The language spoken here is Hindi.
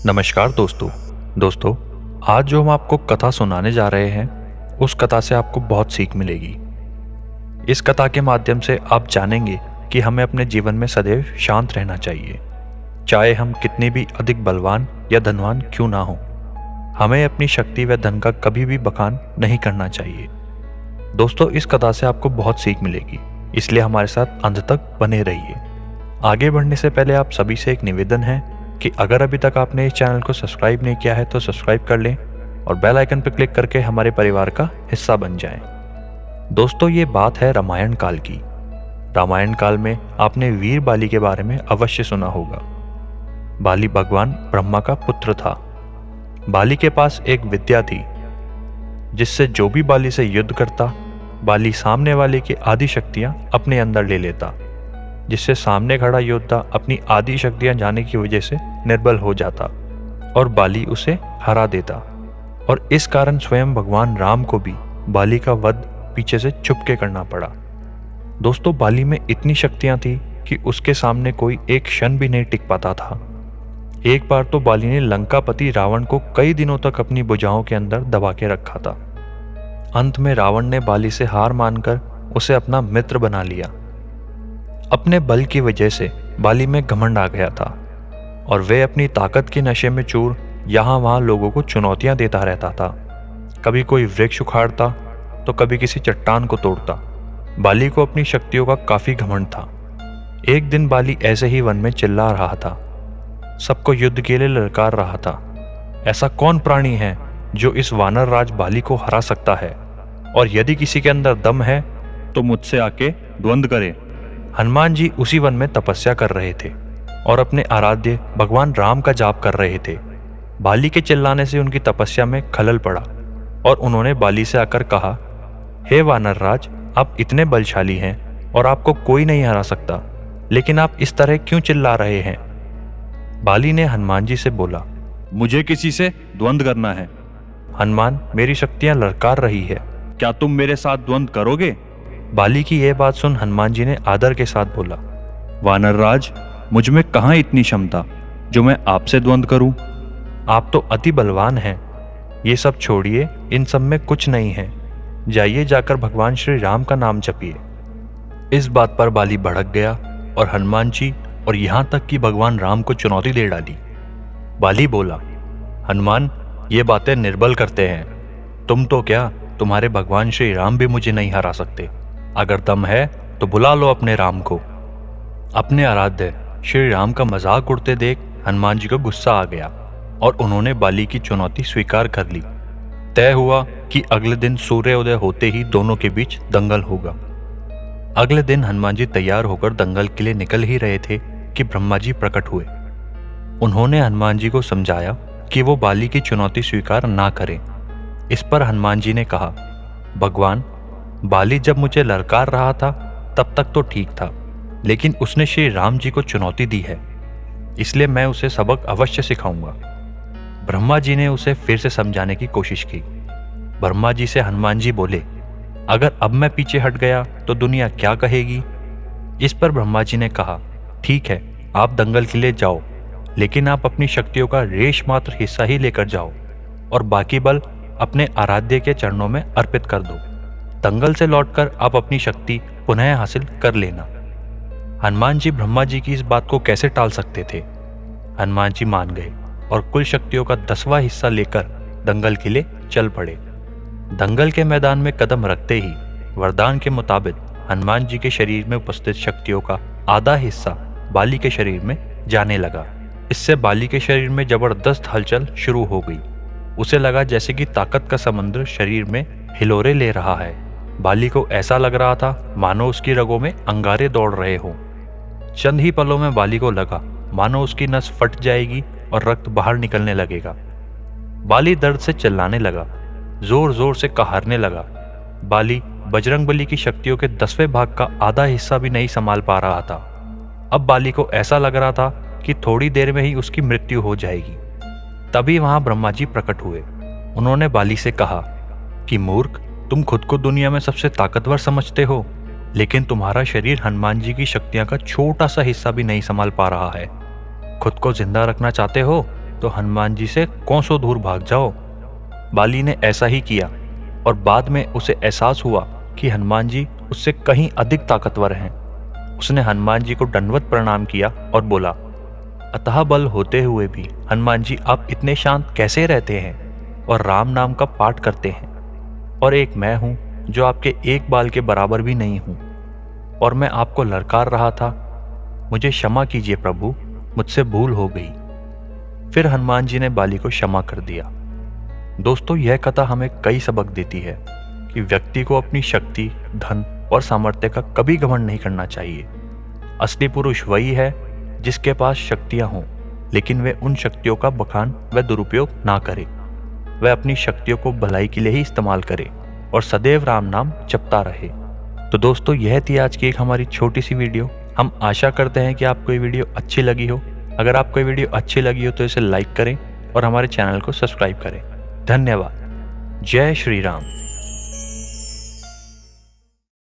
नमस्कार दोस्तों आज जो हम आपको कथा सुनाने जा रहे हैं उस कथा से आपको बहुत सीख मिलेगी। इस कथा के माध्यम से आप जानेंगे कि हमें अपने जीवन में सदैव शांत रहना चाहिए, चाहे हम कितने भी अधिक बलवान या धनवान क्यों ना हो। हमें अपनी शक्ति व धन का कभी भी बखान नहीं करना चाहिए। दोस्तों, इस कथा से आपको बहुत सीख मिलेगी, इसलिए हमारे साथ अंत तक बने रहिए। आगे बढ़ने से पहले आप सभी से एक निवेदन है कि अगर अभी तक आपने इस चैनल को सब्सक्राइब नहीं किया है तो सब्सक्राइब कर लें और बेल आइकन पर क्लिक करके हमारे परिवार का हिस्सा बन जाएं। दोस्तों, ये बात है रामायण काल की। रामायण काल में आपने वीर बाली के बारे में अवश्य सुना होगा। बाली भगवान ब्रह्मा का पुत्र था। बाली के पास एक विद्या थी जिससे जो भी बाली से युद्ध करता, बाली सामने वाले की आधी शक्तियां अपने अंदर ले लेता, जिससे सामने खड़ा योद्धा अपनी आधी शक्तियां जाने की वजह से निर्बल हो जाता और बाली उसे हरा देता। और इस कारण स्वयं भगवान राम को भी बाली का वध पीछे से छुपके करना पड़ा। दोस्तों, बाली में इतनी शक्तियां थी कि उसके सामने कोई एक क्षण भी नहीं टिक पाता था। एक बार तो बाली ने लंकापति रावण को कई दिनों तक अपनी भुजाओं के अंदर दबा के रखा था। अंत में रावण ने बाली से हार मानकर उसे अपना मित्र बना लिया। अपने बल की वजह से बाली में घमंड आ गया था और वे अपनी ताकत के नशे में चूर यहाँ वहाँ लोगों को चुनौतियाँ देता रहता था। कभी कोई वृक्ष उखाड़ता तो कभी किसी चट्टान को तोड़ता। बाली को अपनी शक्तियों का काफी घमंड था। एक दिन बाली ऐसे ही वन में चिल्ला रहा था, सबको युद्ध के लिए ललकार रहा था। ऐसा कौन प्राणी है जो इस वानर राज बाली को हरा सकता है, और यदि किसी के अंदर दम है तो मुझसे आके द्वंद्व करे। हनुमान जी उसी वन में तपस्या कर रहे थे और अपने आराध्य भगवान राम का जाप कर रहे थे। बाली के चिल्लाने से उनकी तपस्या में खलल पड़ा और उन्होंने बाली से आकर कहा, हे वानर राज, आप इतने बलशाली हैं और आपको कोई नहीं हरा सकता, लेकिन आप इस तरह क्यों चिल्ला रहे हैं? बाली ने हनुमान जी से बोला, मुझे किसी से द्वंद्व करना है। हनुमान, मेरी शक्तियां ललकार रही है, क्या तुम मेरे साथ द्वंद्व करोगे? बाली की यह बात सुन हनुमान जी ने आदर के साथ बोला, वानर राज, मुझ में कहाँ इतनी क्षमता जो मैं आपसे द्वंद्व करूं? आप तो अति बलवान हैं। ये सब छोड़िए, इन सब में कुछ नहीं है। जाइए, जाकर भगवान श्री राम का नाम जपिए। इस बात पर बाली भड़क गया और हनुमान जी और यहाँ तक कि भगवान राम को चुनौती दे डाली। बाली बोला, हनुमान, ये बातें निर्बल करते हैं। तुम तो क्या, तुम्हारे भगवान श्री राम भी मुझे नहीं हरा सकते। अगर दम है तो बुला लो अपने राम को। अपने आराध्य श्री राम का मजाक उड़ते देख हनुमान जी को गुस्सा आ गया और उन्होंने बाली की चुनौती स्वीकार कर ली। तय हुआ कि अगले दिन सूर्योदय होते ही दोनों के बीच दंगल होगा। अगले दिन हनुमान जी तैयार होकर दंगल के लिए निकल ही रहे थे कि ब्रह्मा जी प्रकट हुए। उन्होंने हनुमान जी को समझाया कि वो बाली की चुनौती स्वीकार ना करें। इस पर हनुमान जी ने कहा, भगवान, बाली जब मुझे ललकार रहा था तब तक तो ठीक था, लेकिन उसने श्री राम जी को चुनौती दी है, इसलिए मैं उसे सबक अवश्य सिखाऊंगा। ब्रह्मा जी ने उसे फिर से समझाने की कोशिश की। ब्रह्मा जी से हनुमान जी बोले, अगर अब मैं पीछे हट गया तो दुनिया क्या कहेगी? इस पर ब्रह्मा जी ने कहा, ठीक है, आप दंगल के लिए जाओ, लेकिन आप अपनी शक्तियों का रेश मात्र हिस्सा ही लेकर जाओ और बाकी बल अपने आराध्य के चरणों में अर्पित कर दो। दंगल से लौटकर आप अपनी शक्ति पुनः हासिल कर लेना। हनुमान जी ब्रह्मा जी की इस बात को कैसे टाल सकते थे? हनुमान जी मान गए और कुल शक्तियों का 10वां हिस्सा लेकर दंगल के लिए चल पड़े। दंगल के मैदान में कदम रखते ही वरदान के मुताबिक हनुमान जी के शरीर में उपस्थित शक्तियों का आधा हिस्सा बाली के शरीर में जाने लगा। इससे बाली के शरीर में जबरदस्त हलचल शुरू हो गई। उसे लगा जैसे कि ताकत का समुद्र शरीर में हिलोरे ले रहा है। बाली को ऐसा लग रहा था मानो उसकी रगों में अंगारे दौड़ रहे हों। चंद ही पलों में बाली को लगा मानो उसकी नस फट जाएगी और रक्त बाहर निकलने लगेगा। बाली दर्द से चिल्लाने लगा, जोर जोर से कहारने लगा। बाली बजरंगबली की शक्तियों के 10वें भाग का आधा हिस्सा भी नहीं संभाल पा रहा था। अब बाली को ऐसा लग रहा था कि थोड़ी देर में ही उसकी मृत्यु हो जाएगी। तभी वहां ब्रह्मा जी प्रकट हुए। उन्होंने बाली से कहा कि मूर्ख, तुम खुद को दुनिया में सबसे ताकतवर समझते हो, लेकिन तुम्हारा शरीर हनुमान जी की शक्तियां का छोटा सा हिस्सा भी नहीं संभाल पा रहा है। खुद को जिंदा रखना चाहते हो तो हनुमान जी से कोसों दूर भाग जाओ। बाली ने ऐसा ही किया और बाद में उसे एहसास हुआ कि हनुमान जी उससे कहीं अधिक ताकतवर हैं। उसने हनुमान जी को दंडवत प्रणाम किया और बोला, अतः बल होते हुए भी हनुमान जी आप इतने शांत कैसे रहते हैं और राम नाम का पाठ करते हैं? और एक मैं हूं जो आपके एक बाल के बराबर भी नहीं हूं और मैं आपको ललकार रहा था। मुझे क्षमा कीजिए प्रभु, मुझसे भूल हो गई। फिर हनुमान जी ने बाली को क्षमा कर दिया। दोस्तों, यह कथा हमें कई सबक देती है कि व्यक्ति को अपनी शक्ति, धन और सामर्थ्य का कभी घमंड नहीं करना चाहिए। असली पुरुष वही है जिसके पास शक्तियां हों, लेकिन वे उन शक्तियों का बखान व दुरुपयोग ना करे। वह अपनी शक्तियों को भलाई के लिए ही इस्तेमाल करे और सदैव राम नाम जपता रहे। तो दोस्तों, यह थी आज की एक हमारी छोटी सी वीडियो। हम आशा करते हैं कि आपको ये वीडियो अच्छी लगी हो। अगर आपको ये वीडियो अच्छी लगी हो तो इसे लाइक करें और हमारे चैनल को सब्सक्राइब करें। धन्यवाद। जय श्री राम।